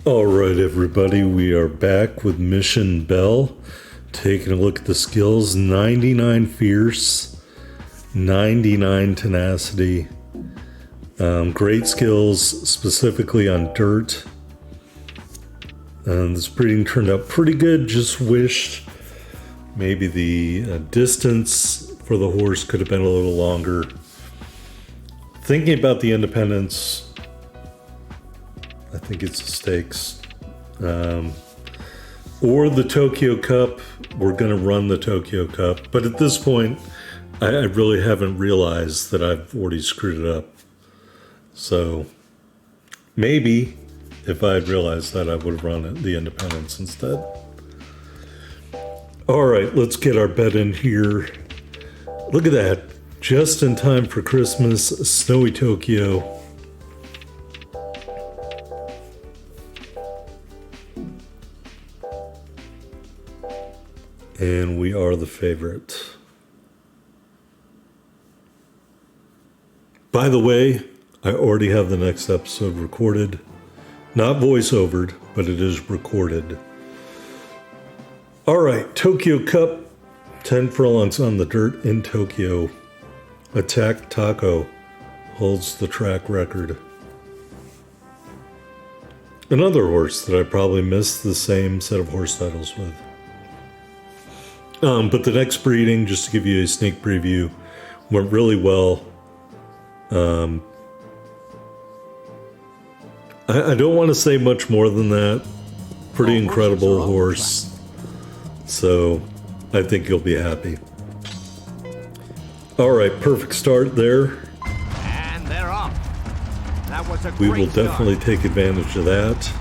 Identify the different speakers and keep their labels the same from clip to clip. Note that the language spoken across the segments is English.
Speaker 1: All right, everybody, we are back with Mission Bell. Taking a look at the skills: 99 fierce, 99 tenacity. Great skills, specifically on dirt. This breeding turned out pretty good. Just wished maybe the distance for the horse could have been a little longer. Thinking about the independence, I think it's the stakes. Or the Tokyo Cup. We're going to run the Tokyo Cup. But at this point, I really haven't realized that I've already screwed it up. So maybe if I had realized that, I would have run the independence instead. All right, let's get our bet in here. Look at that. Just in time for Christmas, snowy Tokyo. And we are the favorite. By the way, I already have the next episode recorded. Not voice-overed, but it is recorded. All right, Tokyo Cup. 10 furlongs on the dirt in Tokyo. Attack Taco holds the track record. Another horse that I probably missed the same set of horse titles with. But the next breeding, just to give you a sneak preview, went really well. I don't want to say much more than that. Pretty incredible horse. So I think you'll be happy. All right, perfect start there.
Speaker 2: And they're off. That was a
Speaker 1: We will definitely take advantage of that.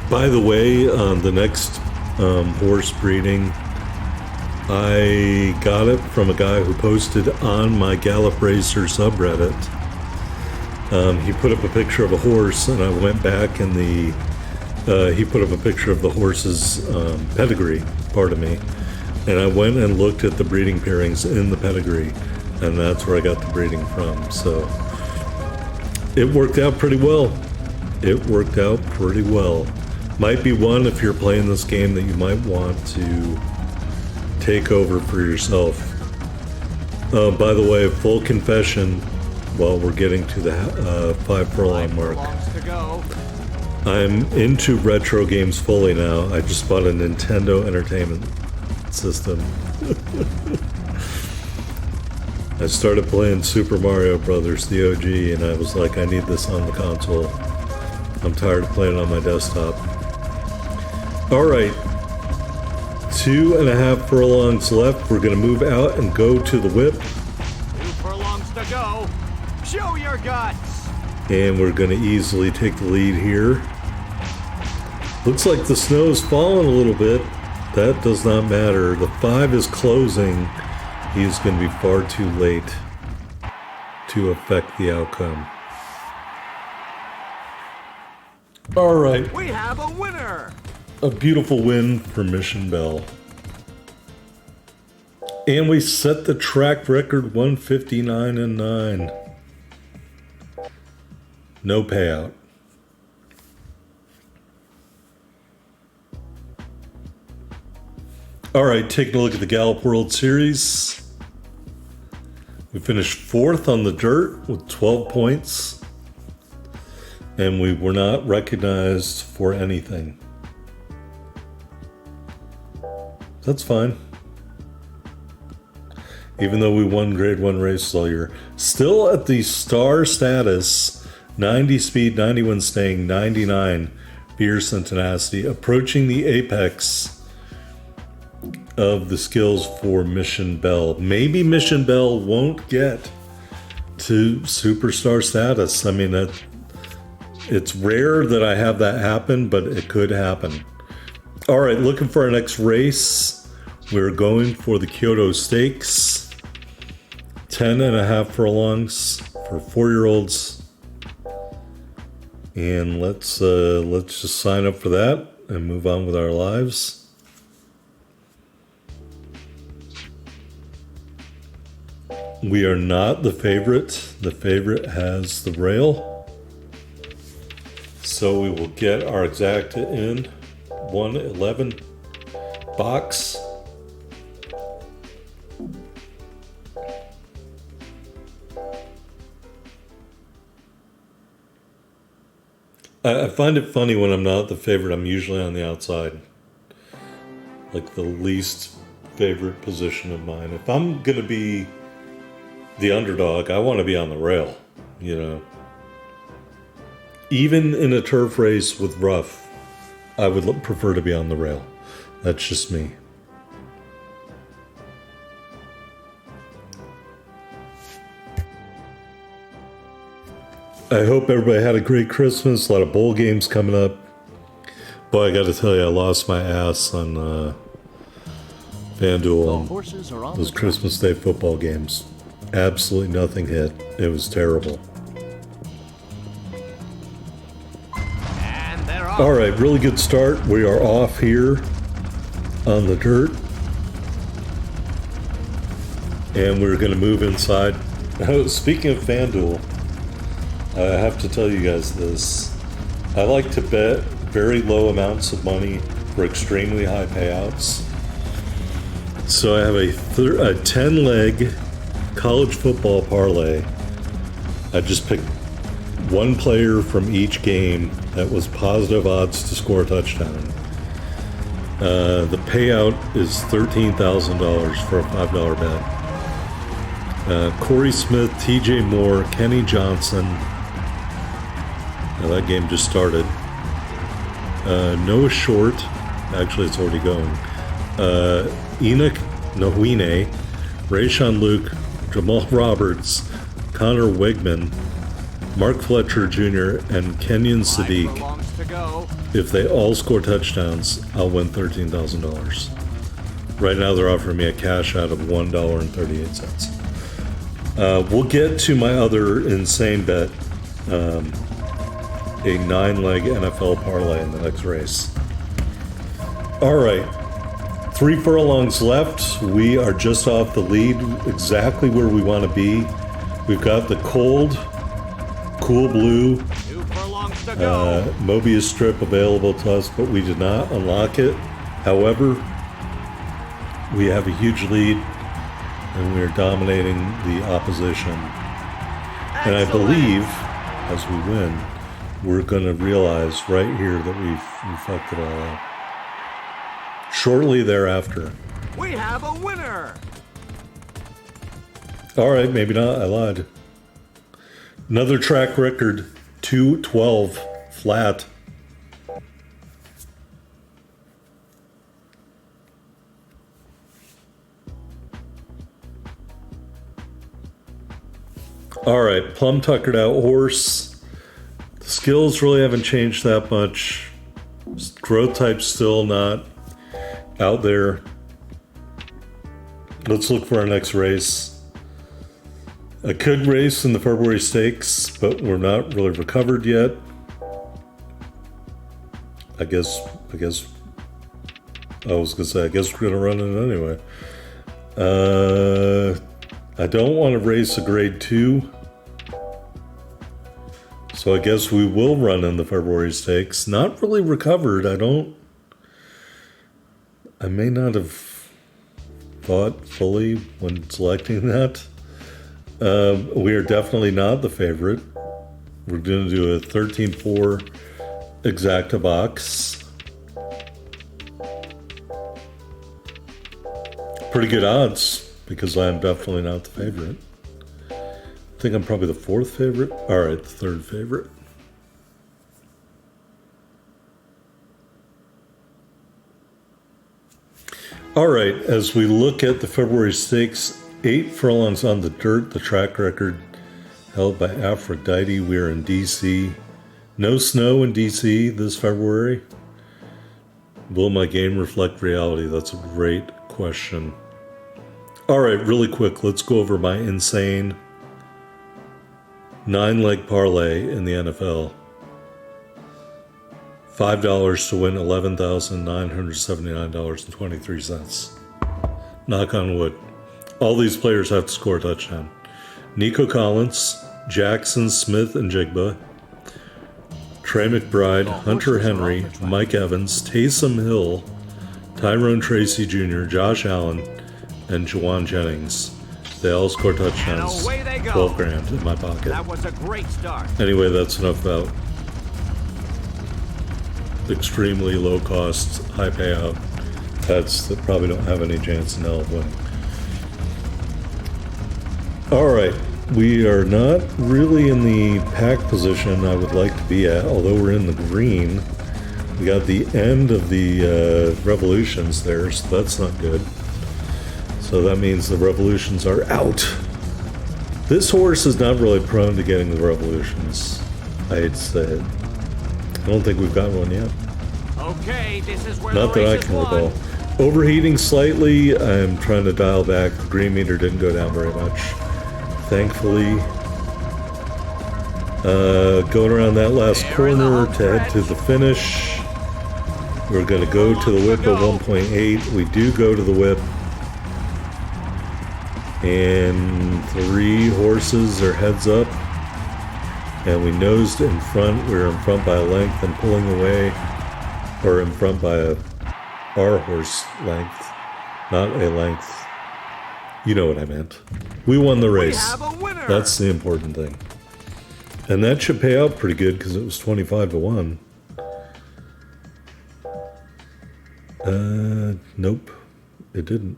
Speaker 1: By the way, the next horse breeding, I got it from a guy who posted on my Gallop Racer subreddit. He put up a picture of a horse, and I went back and he put up a picture of the horse's pedigree, pardon me, and I went and looked at the breeding pairings in the pedigree, and that's where I got the breeding from. So it worked out pretty well. It worked out pretty well. Might be one, if you're playing this game, that you might want to take over for yourself. By the way, full confession, while we're getting to the 5 furlong mark, I'm into retro games fully now. I just bought a Nintendo Entertainment System. I started playing Super Mario Brothers, the OG, and I was like, I need this on the console. I'm tired of playing it on my desktop. All right, 2.5 furlongs left. We're going to move out and go to the whip.
Speaker 2: 2 furlongs to go. Show your guts.
Speaker 1: And we're going to easily take the lead here. Looks like the snow's fallen a little bit. That does not matter. The 5 is closing. He's going to be far too late to affect the outcome. All right.
Speaker 2: We have a winner.
Speaker 1: A beautiful win for Mission Bell. And we set the track record 159-9. No payout. All right, taking a look at the Gallop World Series. We finished 4th on the dirt with 12 points. And we were not recognized for anything. That's fine. Even though we won grade 1 races all year. Still at the star status, 90 speed, 91 staying, 99 fierce and tenacity, approaching the apex of the skills for Mission Bell. Maybe Mission Bell won't get to superstar status. I mean, it's rare that I have that happen, but it could happen. All right, looking for our next race. We're going for the Kyoto Stakes. 10.5 furlongs for 4-year-olds. And let's just sign up for that and move on with our lives. We are not the favorite. The favorite has the rail. So we will get our exacta in 111 box. I find it funny when I'm not the favorite, I'm usually on the outside. Like the least favorite position of mine. If I'm going to be the underdog, I want to be on the rail, you know. Even in a turf race with rough, I would prefer to be on the rail. That's just me. I hope everybody had a great Christmas. A lot of bowl games coming up. Boy, I got to tell you, I lost my ass on FanDuel on those Christmas Day football games. Absolutely nothing hit. It was terrible.
Speaker 2: And they're off.
Speaker 1: All right, really good start. We are off here on the dirt. And we're going to move inside. Speaking of FanDuel, I have to tell you guys this. I like to bet very low amounts of money for extremely high payouts. So I have a 10-leg college football parlay. I just picked one player from each game that was positive odds to score a touchdown. The payout is $13,000 for a $5 bet. Corey Smith, TJ Moore, Kenny Johnson. Now that game just started. Noah Short. Actually, it's already going. Enoch Nowine, Rayshon Luke, Jamal Roberts, Connor Wegman, Mark Fletcher Jr., and Kenyon Sadiq. If they all score touchdowns, I'll win $13,000. Right now, they're offering me a cash out of $1.38. We'll get to my other insane bet, a 9-leg NFL parlay in the next race. All right, 3 furlongs left. We are just off the lead, exactly where we want to be. We've got the cold, cool blue Mobius strip available to us, but we did not unlock it. However, we have a huge lead, and we are dominating the opposition. And I believe, as we win, we're going to realize right here that we fucked it all up. Shortly thereafter.
Speaker 2: We have a winner!
Speaker 1: All right, maybe not. I lied. Another track record, 212 flat. All right, plum tuckered out horse. The skills really haven't changed that much. Growth type's still not out there. Let's look for our next race. I could race in the February Stakes, but we're not really recovered yet. I guess I was gonna say, I guess we're gonna run it anyway. I don't want to race a grade 2. So I guess we will run in the February Stakes. Not really recovered. I may not have thought fully when selecting that. We are definitely not the favorite. We're going to do a 13-4 exacta box. Pretty good odds, because I am definitely not the favorite. I think I'm probably the 4th favorite. All right, the 3rd favorite. All right, as we look at the February Stakes, 8 furlongs on the dirt, the track record held by Aphrodite. We are in DC. No snow in DC this February. Will my game reflect reality? That's a great question. All right, really quick, let's go over my insane 9-leg parlay in the NFL. $5 to win $11,979.23. Knock on wood. All these players have to score a touchdown. Nico Collins, Jackson, Smith, and Jigba. Trey McBride, Hunter Henry, Mike Evans, Taysom Hill, Tyrone Tracy Jr., Josh Allen, and Juwan Jennings. They all score touchdowns.
Speaker 2: And away they go.
Speaker 1: 12 grand in my pocket.
Speaker 2: That was a great start.
Speaker 1: Anyway, that's enough about extremely low cost, high payout pets that probably don't have any chance in hell of winning. Alright, we are not really in the pack position I would like to be at, although we're in the green. We got the end of the revolutions there, so that's not good. So that means the revolutions are out. This horse is not really prone to getting the revolutions, I hate to say it. I don't think we've got one yet.
Speaker 2: Okay, this is where
Speaker 1: Not
Speaker 2: the
Speaker 1: that I
Speaker 2: race
Speaker 1: can
Speaker 2: is won.
Speaker 1: recall. Overheating slightly. I'm trying to dial back. The green meter didn't go down very much, thankfully. Going around that last corner to head to the finish. We're going to go to the whip at 1.8. We do go to the whip. And 3 horses are heads up. And we nosed in front. We were in front by a length and pulling away. Or in front by our horse length. Not a length. You know what I meant. We won the race.
Speaker 2: We have a winner.
Speaker 1: That's the important thing. And that should pay out pretty good because it was 25 to 1. Nope. It didn't.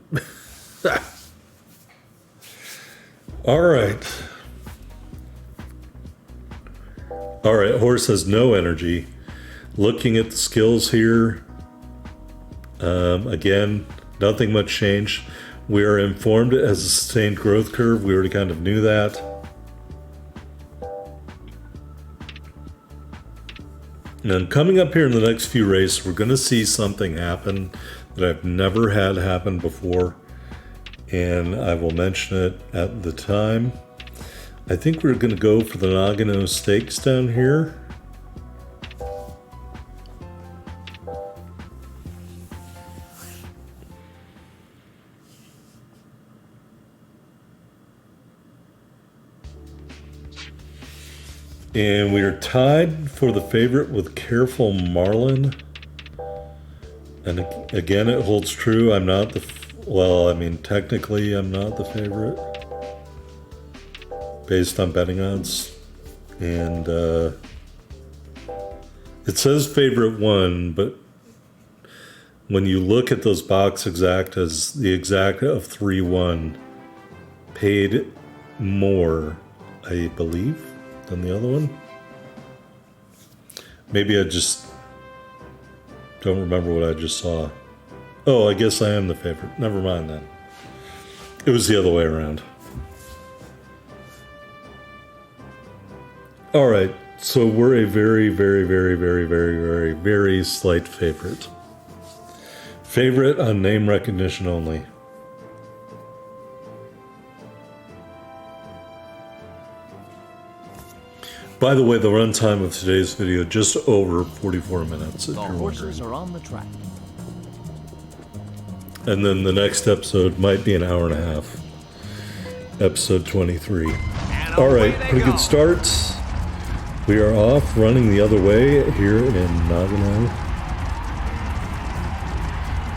Speaker 1: All right. All right, horse has no energy. Looking at the skills here, again, nothing much changed. We are informed it has a sustained growth curve. We already kind of knew that. And coming up here in the next few races, we're going to see something happen that I've never had happen before. And I will mention it at the time. I think we're going to go for the Nagano Stakes down here. And we are tied for the favorite with Careful Marlin. And again, it holds true. I'm not the... Well, I mean, technically, I'm not the favorite. Based on betting odds. And it says favorite 1, but when you look at those box exactas, the exacta of 3-1 paid more, I believe, than the other one. Maybe I just don't remember what I just saw. Oh, I guess I am the favorite. Never mind then. It was the other way around. All right, so we're a very, very, very, very, very, very, very slight favorite. Favorite on name recognition only. By the way, the runtime of today's video just over 44 minutes, if
Speaker 3: The
Speaker 1: you're
Speaker 3: horses
Speaker 1: wondering.
Speaker 3: are on the track.
Speaker 1: And then the next episode might be an hour and a half. Episode 23.
Speaker 2: And
Speaker 1: All
Speaker 2: away
Speaker 1: right,
Speaker 2: they
Speaker 1: pretty
Speaker 2: go.
Speaker 1: good start. We are off running the other way here in Nagano.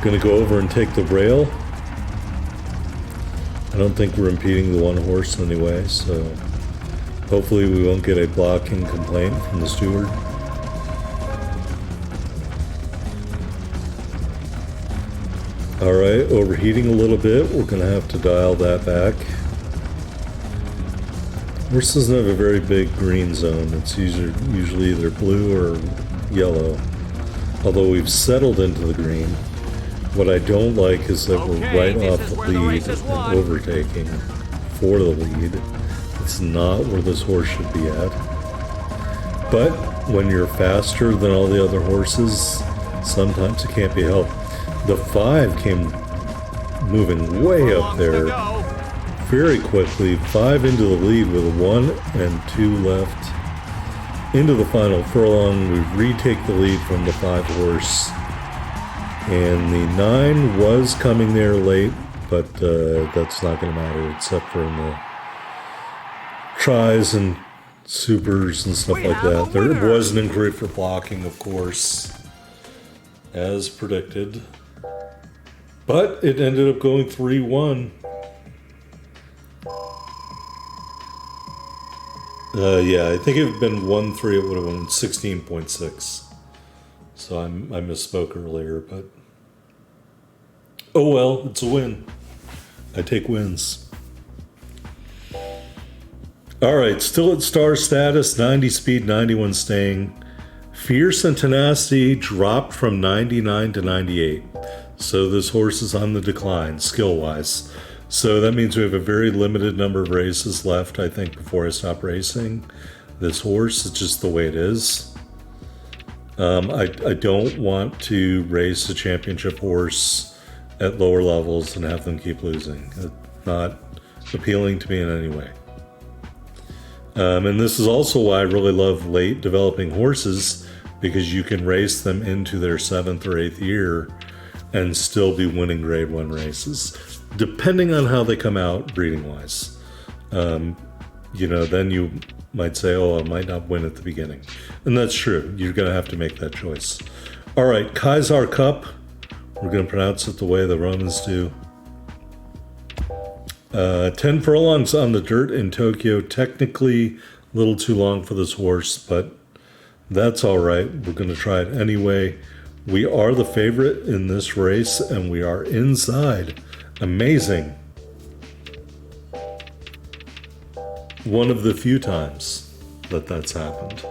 Speaker 1: Gonna go over and take the rail. I don't think we're impeding the one horse anyway, so hopefully we won't get a blocking complaint from the steward. All right, overheating a little bit. We're gonna have to dial that back. Horse doesn't have a very big green zone. It's usually either blue or yellow. Although we've settled into the green. What I don't like is that we're
Speaker 2: Okay,
Speaker 1: right
Speaker 2: this
Speaker 1: off
Speaker 2: is
Speaker 1: the
Speaker 2: where the
Speaker 1: lead
Speaker 2: race is
Speaker 1: and
Speaker 2: won.
Speaker 1: overtaking for the lead. It's not where this horse should be at. But when you're faster than all the other horses, sometimes it can't be helped. The 5 came moving way up there very quickly. 5 into the lead with 1 and 2 left. Into the final furlong, we retake the lead from the 5 horse. And the 9 was coming there late, but that's not going to matter except for in the tries and supers and stuff
Speaker 2: We
Speaker 1: like
Speaker 2: have
Speaker 1: that.
Speaker 2: a
Speaker 1: There
Speaker 2: winner.
Speaker 1: was an inquiry for blocking, of course, as predicted. But it ended up going 3-1. Yeah, I think if it had been 1-3, it would have been 16.6. So I misspoke earlier, but oh well, it's a win. I take wins. All right, still at star status, 90 speed, 91 staying. Fierce and tenacity dropped from 99 to 98. So this horse is on the decline, skill-wise. So that means we have a very limited number of races left, I think, before I stop racing this horse. It's just the way it is. I don't want to race a championship horse at lower levels and have them keep losing. It's not appealing to me in any way. And this is also why I really love late developing horses, because you can race them into their 7th or 8th year and still be winning grade 1 races, depending on how they come out breeding wise. Then you might say, oh, I might not win at the beginning. And that's true. You're going to have to make that choice. All right, Kaiser Cup. We're going to pronounce it the way the Romans do. 10 furlongs on the dirt in Tokyo. Technically a little too long for this horse, but that's all right. We're going to try it anyway. We are the favorite in this race, and we are inside. Amazing. One of the few times that that's happened.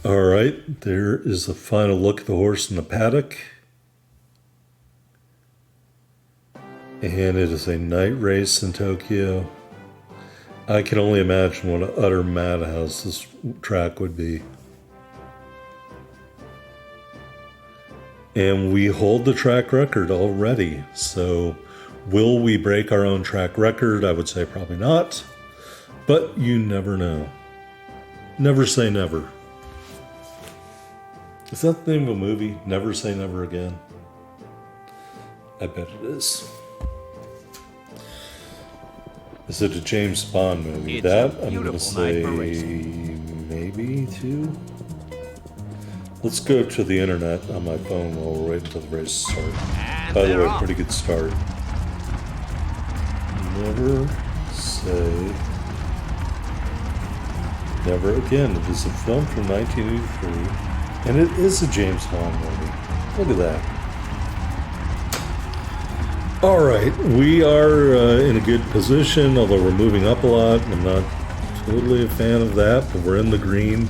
Speaker 1: All right, there is the final look at the horse in the paddock. And it is a night race in Tokyo. I can only imagine what an utter madhouse this track would be. And we hold the track record already. So will we break our own track record? I would say probably not. But you never know. Never say never. Is that the name of a movie? Never Say Never Again? I bet it is. Is it a James Bond movie?
Speaker 2: It's
Speaker 1: that
Speaker 2: a
Speaker 1: I'm going to
Speaker 2: beautiful night
Speaker 1: say
Speaker 2: for racing.
Speaker 1: maybe 2. Let's go to the internet on my phone while we're waiting until the race starts.
Speaker 2: And
Speaker 1: By the
Speaker 2: they're
Speaker 1: way,
Speaker 2: off.
Speaker 1: pretty good start. Never say never again. It is a film from 1983, and it is a James Bond movie. Look at that. All right, we are in a good position, although we're moving up a lot. I'm not totally a fan of that, but we're in the green.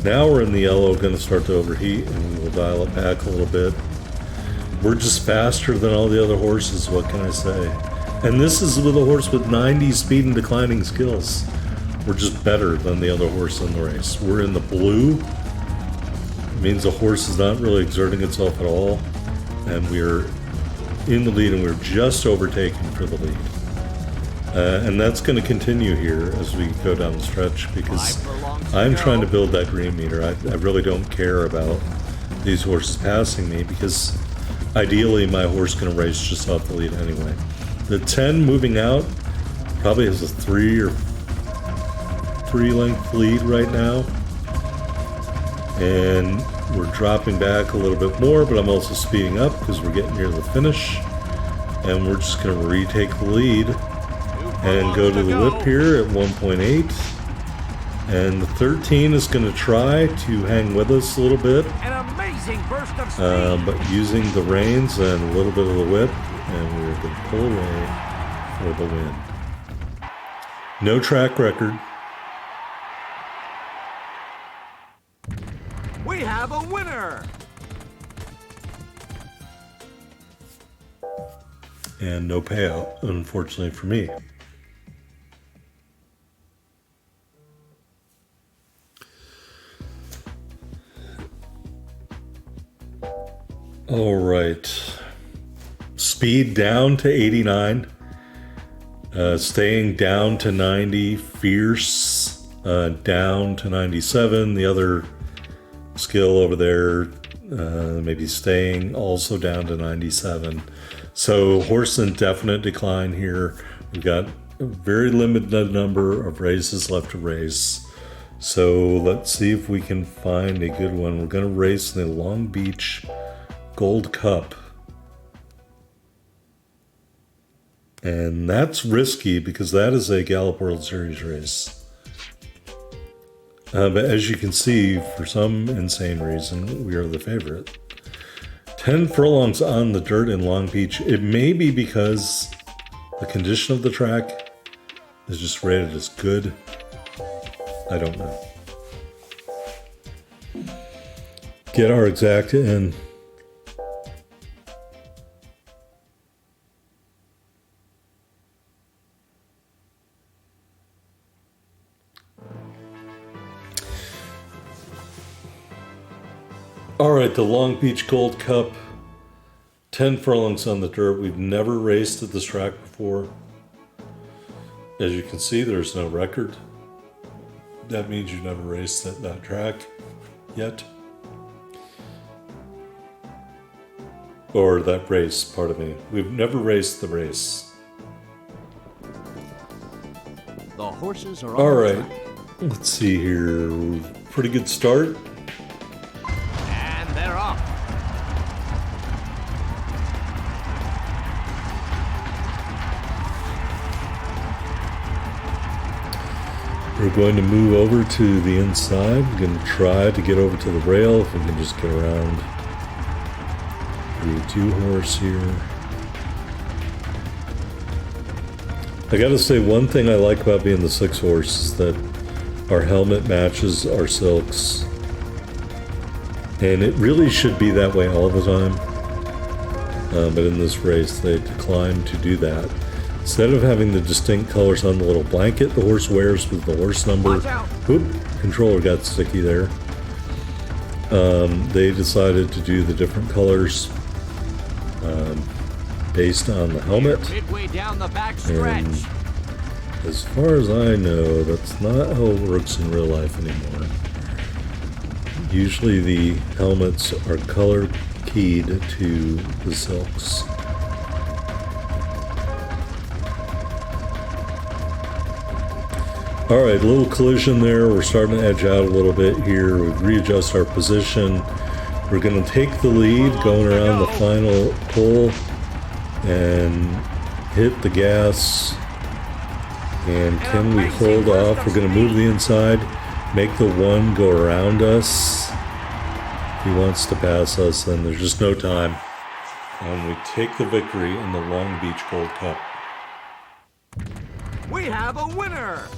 Speaker 1: Now we're in the yellow, going to start to overheat, and we'll dial it back a little bit. We're just faster than all the other horses, what can I say? And this is with a horse with 90 speed and declining skills. We're just better than the other horse in the race. We're in the blue. It means the horse is not really exerting itself at all. And we're in the lead, and we're just overtaken for the lead. And that's going to continue here as we go down the stretch, because I'm trying to build that green meter. I really don't care about these horses passing me, because ideally my horse is going to race just off the lead anyway. The 10 moving out probably has a 3 length lead right now. And we're dropping back a little bit more, but I'm also speeding up because we're getting near the finish. And we're just going to retake the lead and go to the whip here at 1.8. And the 13 is going to try to hang with us a little bit,
Speaker 2: An amazing burst of speed.
Speaker 1: but using the reins and a little bit of the whip, and we're going to pull away for the win. No track record.
Speaker 2: We have a winner.
Speaker 1: And no payout, unfortunately for me. All right. Speed down to 89. Staying down to 90. Fierce down to 97. The other skill over there maybe staying also down to 97. So horse in definite decline here. We've got a very limited number of races left to race. So let's see if we can find a good one. We're going to race in the Long Beach Gold Cup. And that's risky because that is a Gallup World Series race. But as you can see, for some insane reason, we are the favorite. 10 furlongs on the dirt in Long Beach. It may be because the condition of the track is just rated as good. I don't know. Get our exacta in. All right, the Long Beach Gold Cup, 10 furlongs on the dirt. We've never raced at this track before. As you can see, there's no record. That means you've never raced at that track yet. Or that race, pardon me. We've never raced the race.
Speaker 2: The horses are
Speaker 1: all right. Let's see here. Pretty good start.
Speaker 2: They're off.
Speaker 1: We're going to move over to the inside. We're going to try to get over to the rail if we can just get around the 2-horse here. I gotta say, one thing I like about being the 6-horse is that our helmet matches our silks. And it really should be that way all the time. But in this race, they declined to do that. Instead of having the distinct colors on the little blanket the horse wears with the horse number, oop, controller got sticky there. They decided to do the different colors based on the helmet.
Speaker 2: Midway down the back stretch.
Speaker 1: And as far as I know, that's not how it works in real life anymore. Usually the helmets are color keyed to the silks. All right, a little collision there. We're starting to edge out a little bit here. We've readjusted our position. We're going to take the lead going around the final pole and hit the gas. And can we hold off? We're going to move the inside, make the one go around us. If he wants to pass us, then there's just no time. And we take the victory in the Long Beach Gold Cup.
Speaker 2: We have a winner!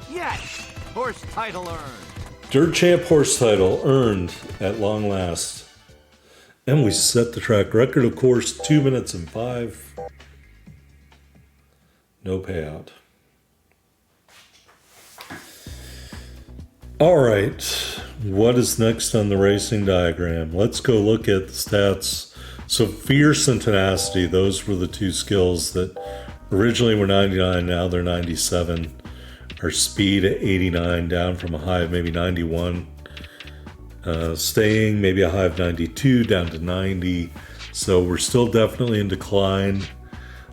Speaker 2: Yes! Horse title earned.
Speaker 1: Dirt Champ horse title earned at long last. And we set the track record, of course, 2 minutes and 5. No payout. All right, what is next on the racing diagram? Let's go look at the stats. So fierce and tenacity, those were the two skills that originally were 99, now they're 97. Our speed at 89, down from a high of maybe 91. Staying, maybe a high of 92, down to 90. So we're still definitely in decline.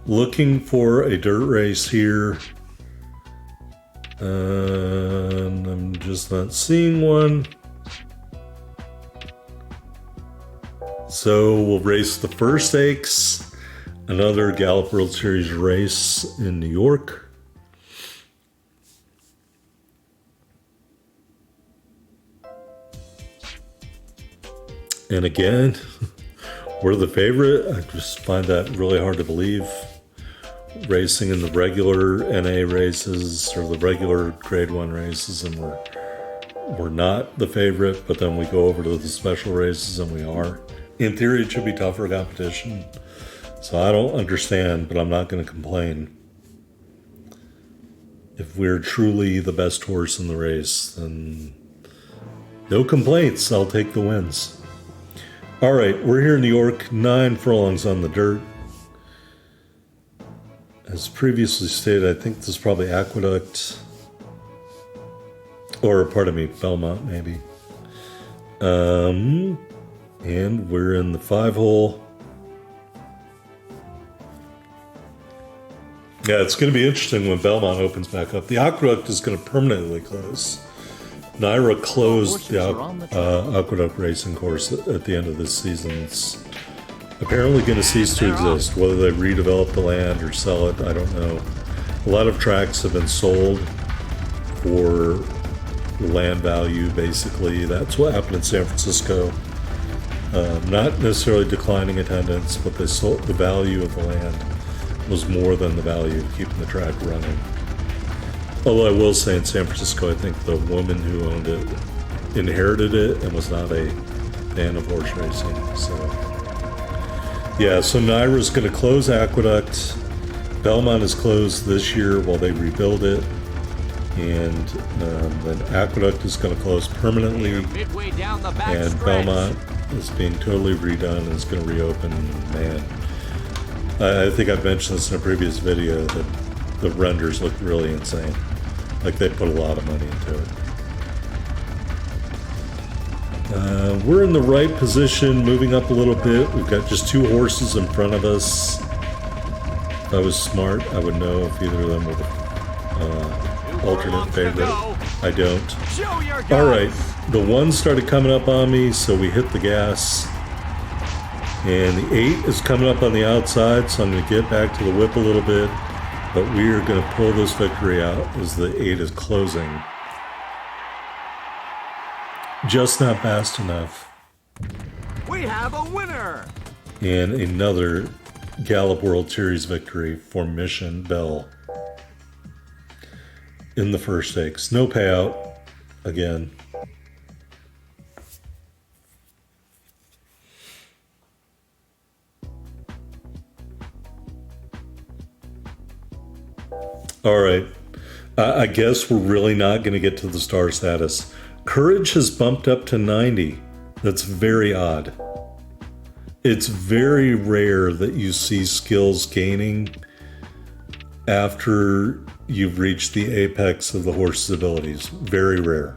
Speaker 1: Looking for a dirt race here. And I'm just not seeing one. So we'll race the first stakes, another Gallup World Series race in New York. And again, we're the favorite. I just find that really hard to believe. Racing in the regular NA races or the regular grade 1 races, and we're not the favorite, but then we go over to the special races and we are. In theory, it should be tougher competition. So I don't understand, but I'm not going to complain. If we're truly the best horse in the race, then no complaints. I'll take the wins. All right, we're here in New York, 9 furlongs on the dirt. As previously stated, I think this is probably Aqueduct, or pardon me, Belmont maybe. And we're in the 5-hole. Yeah, it's going to be interesting when Belmont opens back up. The aqueduct is going to permanently close. Naira closed the aqueduct racing course at the end of this season. It's apparently going to cease to exist. Whether they redevelop the land or sell it, I don't know. A lot of tracks have been sold for land value, basically. That's what happened in San Francisco. Not necessarily declining attendance, but they sold the value of the land was more than the value of keeping the track running. Although I will say in San Francisco, I think the woman who owned it inherited it and was not a fan of horse racing. So, yeah, so Naira's going to close Aqueduct. Belmont is closed this year while they rebuild it. And then Aqueduct is going to close permanently. And Belmont is being totally redone and is going to reopen. Man, I think I've mentioned this in a previous video that the renders look really insane. Like they put a lot of money into it. We're in the right position, moving up a little bit. We've got just 2 horses in front of us. If I was smart, I would know if either of them were the alternate favorite. I don't. All right, the 1 started coming up on me, so we hit the gas. And the 8 is coming up on the outside, so I'm going to get back to the whip a little bit. But we are going to pull this victory out as the 8 is closing. Just not fast enough.
Speaker 2: We have a winner!
Speaker 1: And another Gallup World Series victory for Mission Bell in the first stakes. No payout again. All right, I guess we're really not going to get to the star status. Courage has bumped up to 90. That's very odd. It's very rare that you see skills gaining after you've reached the apex of the horse's abilities. Very rare.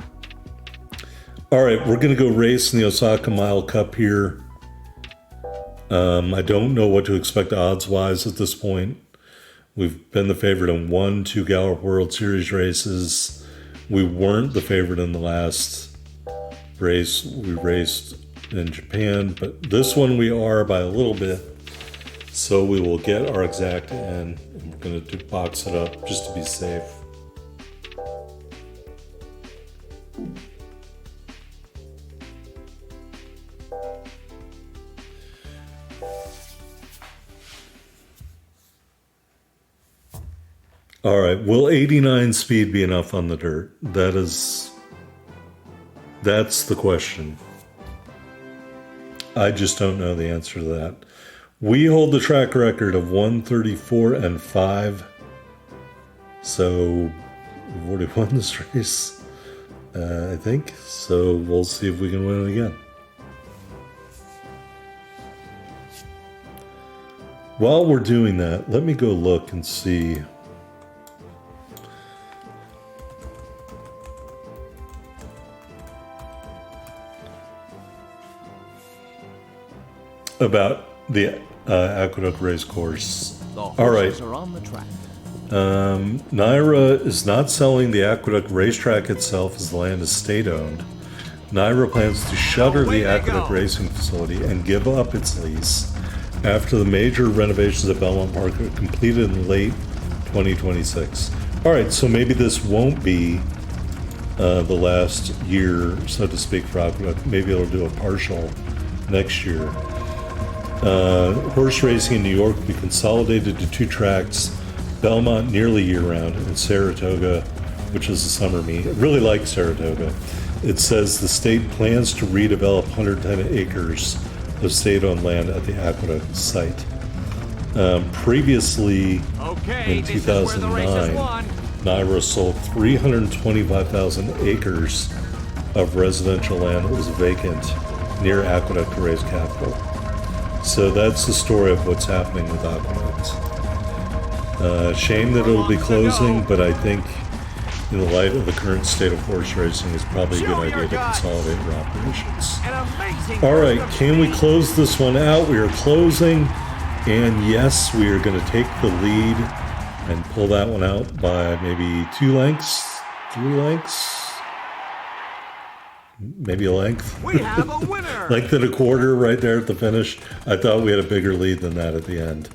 Speaker 1: All right, we're going to go race in the Osaka Mile Cup here. I don't know what to expect odds-wise at this point. We've been the favorite in 2 Gallup World Series races. We weren't the favorite in the last race. We raced in Japan, but this one we are by a little bit. So we will get our exact in, and we're going to box it up just to be safe. All right, will 89 speed be enough on the dirt? That's the question. I just don't know the answer to that. We hold the track record of 134 and 5. So we've already won this race, I think. So we'll see if we can win it again. While we're doing that, let me go look and see about the Aqueduct race course. All right. Naira is not selling the Aqueduct racetrack itself as the land is state-owned. Naira plans to shutter the Aqueduct racing facility and give up its lease after the major renovations at Belmont Park are completed in late 2026. All right, so maybe this won't be the last year, so to speak, for Aqueduct. Maybe it'll do a partial next year. Horse racing in New York will be consolidated to 2 tracks, Belmont nearly year-round, and Saratoga, which is a summer meet. I really like Saratoga. It says the state plans to redevelop 110 acres of state-owned land at the Aqueduct site. Previously, in 2009, Naira sold 325,000 acres of residential land that was vacant near Aqueduct to raise capital. So that's the story of what's happening with Aqueduct. Shame that it'll be closing, but I think in the light of the current state of horse racing, it's probably a good
Speaker 2: Show your
Speaker 1: idea to
Speaker 2: guts.
Speaker 1: consolidate our operations.
Speaker 2: An amazing
Speaker 1: All right,
Speaker 2: burst of
Speaker 1: can we
Speaker 2: speed.
Speaker 1: close this one out? We are closing, and yes, we are going to take the lead and pull that one out by maybe 2 lengths, 3 lengths, maybe a length.
Speaker 2: We have a winner.
Speaker 1: Length and a quarter right there at the finish. I thought we had a bigger lead than that at the end.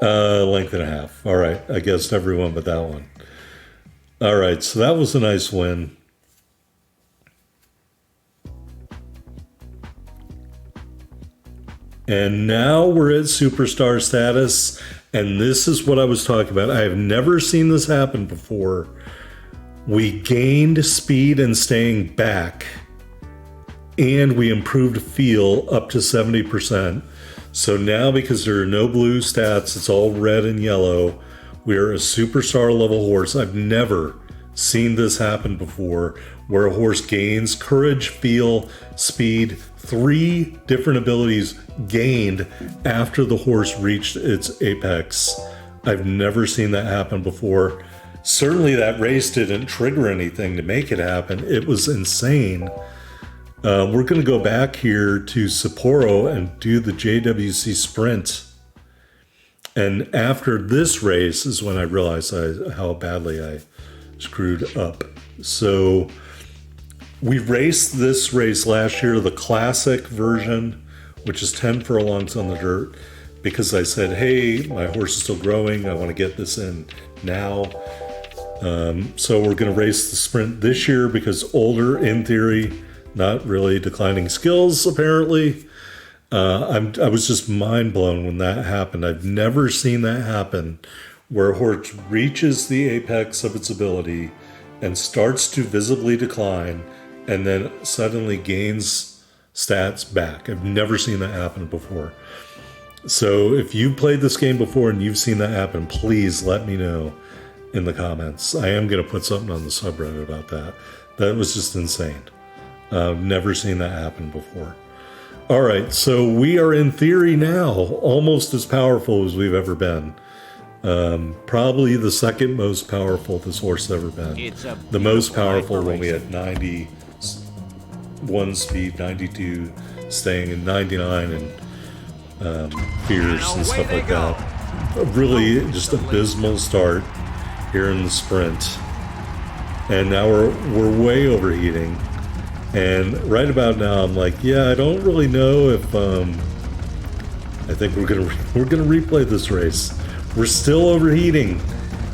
Speaker 1: Length and a half. All right, I guessed everyone but that one. All right, so that was a nice win. And now we're at superstar status, and this is what I was talking about. I have never seen this happen before. We gained speed and staying back, and we improved feel up to 70%. So now, because there are no blue stats, it's all red and yellow, we are a superstar level horse. I've never seen this happen before, where a horse gains courage, feel, speed, 3 different abilities gained after the horse reached its apex. I've never seen that happen before. Certainly that race didn't trigger anything to make it happen. It was insane. We're going to go back here to Sapporo and do the JWC Sprint. And after this race is when I realized how badly I screwed up. So we raced this race last year, the classic version, which is 10 furlongs on the dirt, because I said, hey, my horse is still growing. I want to get this in now. So we're going to race the sprint this year because older, in theory, not really declining skills, apparently. I was just mind blown when that happened. I've never seen that happen, where a horse reaches the apex of its ability and starts to visibly decline and then suddenly gains stats back. I've never seen that happen before. So if you've played this game before and you've seen that happen, please let me know in the comments. I am going to put something on the subreddit about that. That was just insane. I've never seen that happen before. All right, so we are in theory now almost as powerful as we've ever been. Probably the second most powerful this horse has ever been. The most powerful when we had 91 speed, 92 staying in 99 and fears and stuff like that. A really just abysmal start here in the sprint. And now we're way overheating. And right about now, I'm like, yeah, I don't really know if I think we're gonna replay this race. We're still overheating,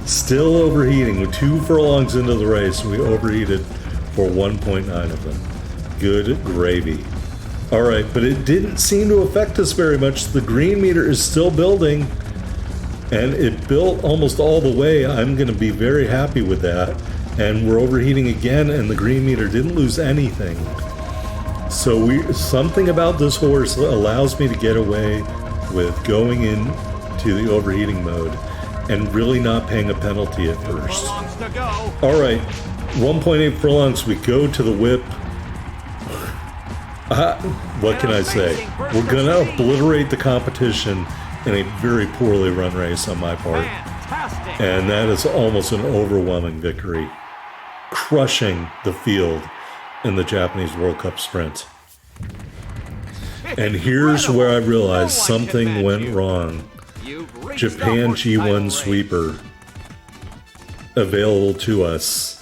Speaker 1: With 2 furlongs into the race, we overheated for 1.9 of them. Good gravy. All right, but it didn't seem to affect us very much. The green meter is still building, and it built almost all the way. I'm gonna be very happy with that. And we're overheating again, and the green meter didn't lose anything. So something about this horse allows me to get away with going into the overheating mode and really not paying a penalty at first. All right, 1.8 furlongs, we go to the whip. What can I say? We're gonna obliterate the competition in a very poorly run race on my part. And that is almost an overwhelming victory, crushing the field in the Japanese World Cup Sprint. And here's where I realized something went wrong. Japan G1 sweeper available to us.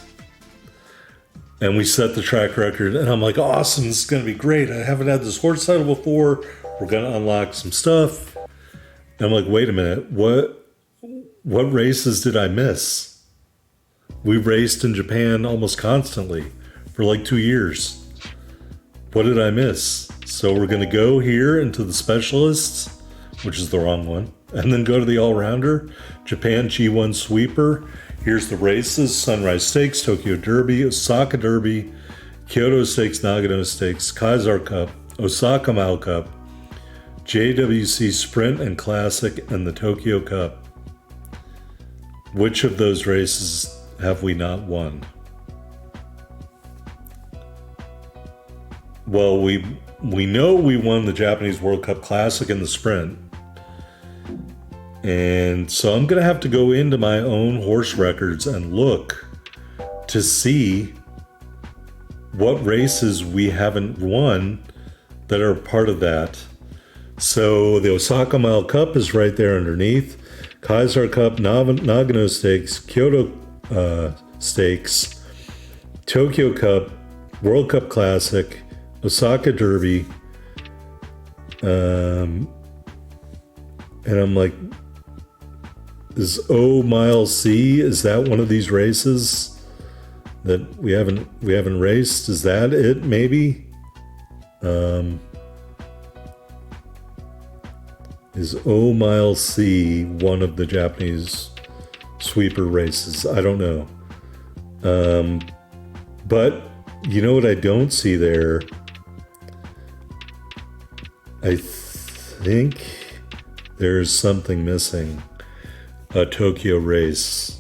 Speaker 1: And we set the track record, and I'm like, awesome, this is going to be great. I haven't had this horse title before. We're going to unlock some stuff. And I'm like, wait a minute, what races did I miss? We raced in Japan almost constantly for like 2 years. What did I miss? So we're going to go here into the specialists, which is the wrong one, and then go to the all-rounder, Japan G1 sweeper. Here's the races: Sunrise Stakes, Tokyo Derby, Osaka Derby, Kyoto Stakes, Nagano Stakes, Kaisar Cup, Osaka Mile Cup, JWC Sprint and Classic, and the Tokyo Cup. Which of those races have we not won? Well, we know we won the Japanese World Cup Classic in the sprint. And so I'm going to have to go into my own horse records and look to see what races we haven't won that are part of that. So the Osaka Mile Cup is right there underneath. Kaiser Cup, Nagano Stakes, Kyoto Stakes, Tokyo Cup, World Cup Classic, Osaka Derby. And I'm like, is O Mile C, is that one of these races that we haven't raced? Is that it, maybe? Is O Mile C one of the Japanese sweeper races? I don't know. But you know what I don't see there? I think there's something missing. A Tokyo race.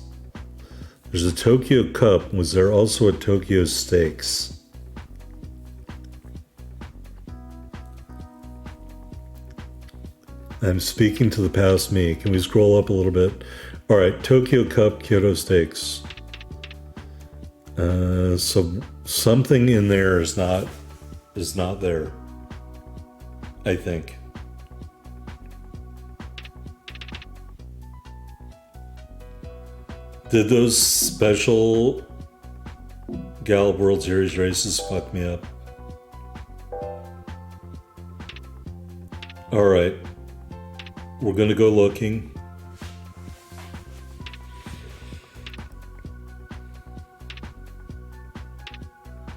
Speaker 1: There's a Tokyo Cup. Was there also a Tokyo Stakes? I'm speaking to the past me. Can we scroll up a little bit? All right, Tokyo Cup, Kyoto Stakes. So something in there is not there, I think. Did those special Gallup World Series races fuck me up? All right, we're gonna go looking.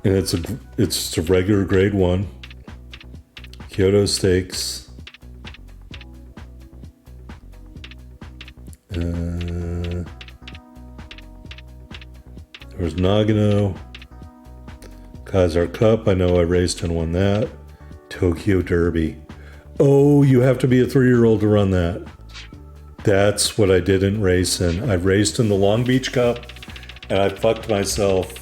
Speaker 1: And it's just a regular grade 1 Kyoto Stakes. There's Nagano, Kaiser Cup. I know I raced and won that. Tokyo Derby. Oh, you have to be a 3-year-old to run that. That's what I didn't race in. I raced in the Long Beach Cup, and I fucked myself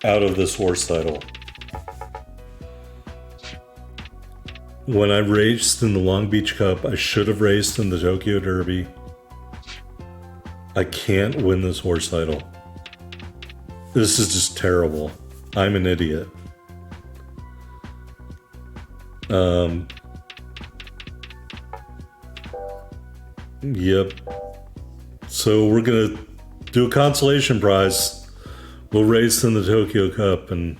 Speaker 1: out of this horse title. When I raced in the Long Beach Cup, I should have raced in the Tokyo Derby. I can't win this horse title. This is just terrible. I'm an idiot. Yep. So we're gonna do a consolation prize. We'll race in the Tokyo Cup and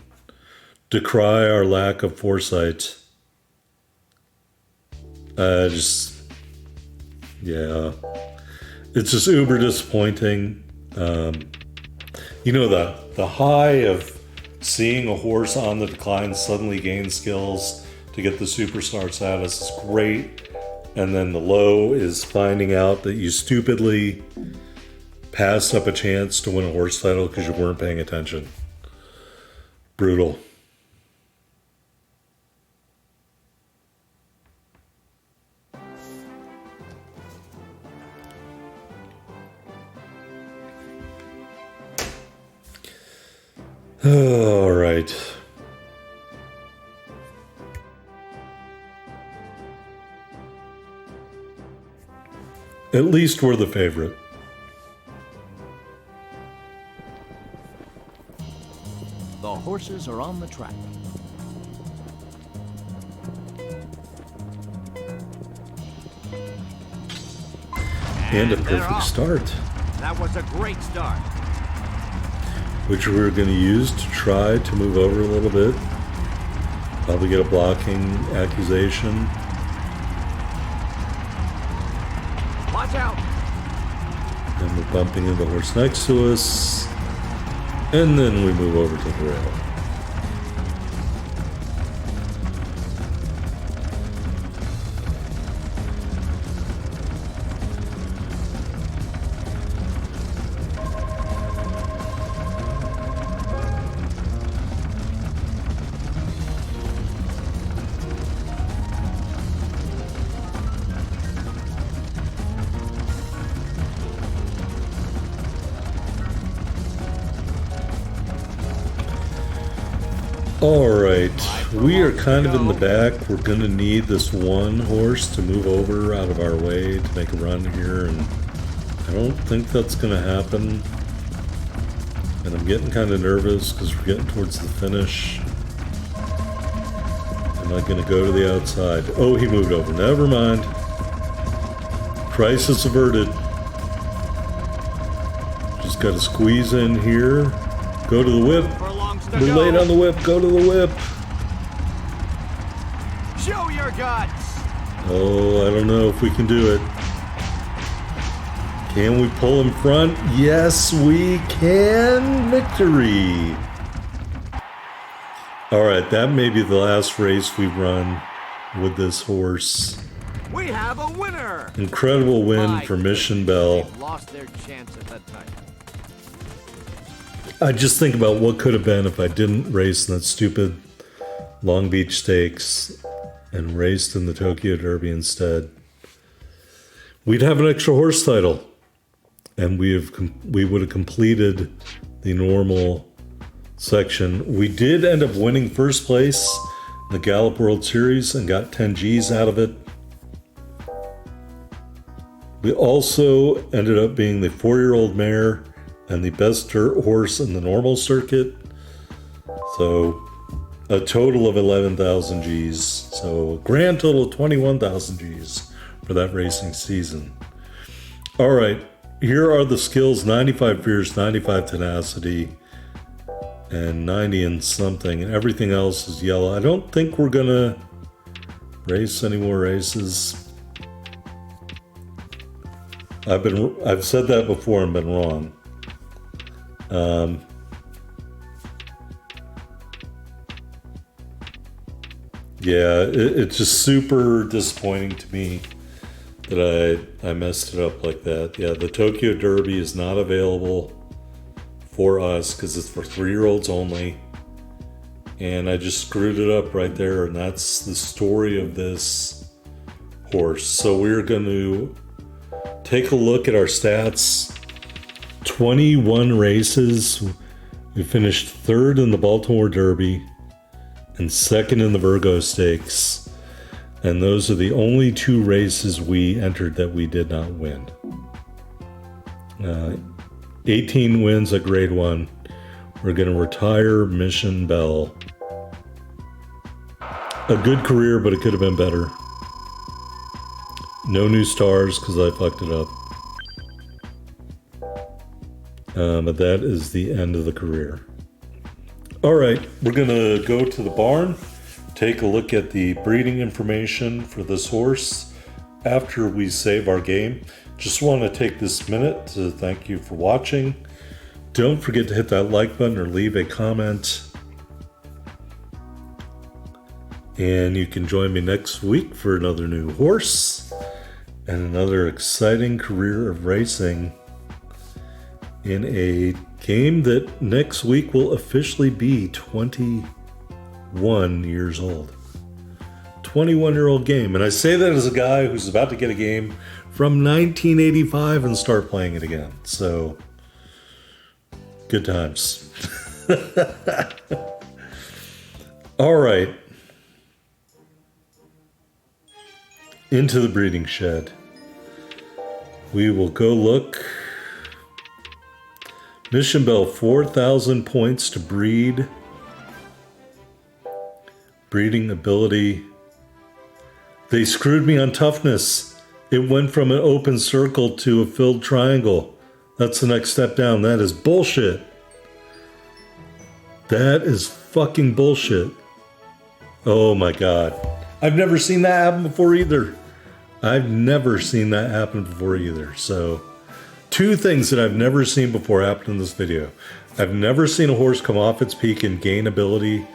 Speaker 1: decry our lack of foresight. Yeah. It's just uber disappointing. You know, the high of seeing a horse on the decline suddenly gain skills to get the superstar status is great. And then the low is finding out that you stupidly passed up a chance to win a horse title because you weren't paying attention. Brutal. All right. At least we're the favorite.
Speaker 2: The horses are on the track.
Speaker 1: And a
Speaker 2: they're
Speaker 1: perfect
Speaker 2: off.
Speaker 1: start.
Speaker 2: That was a great start.
Speaker 1: Which we're going to use to try to move over a little bit. Probably get a blocking accusation.
Speaker 2: Watch out.
Speaker 1: And we're bumping into the horse next to us. And then we move over to the rail. All right, we are kind of in the back. We're gonna need this one horse to move over out of our way to make a run here, and I don't think that's gonna happen. And I'm getting kind of nervous because we're getting towards the finish. Am I gonna go to the outside? Oh, he moved over. Never mind. Crisis averted. Just gotta squeeze in here. Go to the whip. We're late on the whip. Go to the whip.
Speaker 2: Show your guts.
Speaker 1: Oh, I don't know if we can do it. Can we pull in front? Yes, we can. Victory. All right, that may be the last race we run with this horse.
Speaker 2: We have a winner.
Speaker 1: Incredible win for Mission Bell.
Speaker 2: They've lost their chance at that title.
Speaker 1: I just think about what could have been if I didn't race in that stupid Long Beach Stakes and raced in the Tokyo Derby instead. We'd have an extra horse title, and we would have completed the normal section. We did end up winning first place in the Gallup World Series and got 10 G's out of it. We also ended up being the 4-year-old mare and the best dirt horse in the normal circuit. So a total of 11,000 G's. So a grand total of 21,000 G's for that racing season. All right, here are the skills: 95 fierce, 95 tenacity, and 90 and something. And everything else is yellow. I don't think we're gonna race any more races. I've said that before and been wrong. Yeah, it's just super disappointing to me that I messed it up like that. Yeah, the Tokyo Derby is not available for us because it's for 3-year-olds only. And I just screwed it up right there, and that's the story of this horse. So we're going to take a look at our stats. 21 races. We finished 3rd in the Baltimore Derby and 2nd in the Virgo Stakes. And those are the only 2 races we entered that we did not win. 18 wins at Grade 1. We're going to retire Mission Bell. A good career, but it could have been better. No new stars because I fucked it up. But that is the end of the career. All right, we're gonna go to the barn, take a look at the breeding information for this horse after we save our game. Just want to take this minute to thank you for watching. Don't forget to hit that like button or leave a comment. And you can join me next week for another new horse and another exciting career of racing in a game that next week will officially be 21 years old. 21-year-old game. And I say that as a guy who's about to get a game from 1985 and start playing it again. So, good times. All right. Into the breeding shed. We will go look. Mission Bell, 4,000 points to breed. Breeding ability. They screwed me on toughness. It went from an open circle to a filled triangle. That's the next step down. That is bullshit. That is fucking bullshit. Oh my God. I've never seen that happen before either. So, 2 things that I've never seen before happened in this video. I've never seen a horse come off its peak and gain ability,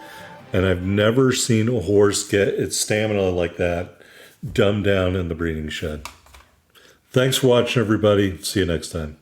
Speaker 1: and I've never seen a horse get its stamina like that dumbed down in the breeding shed. Thanks for watching, everybody. See you next time.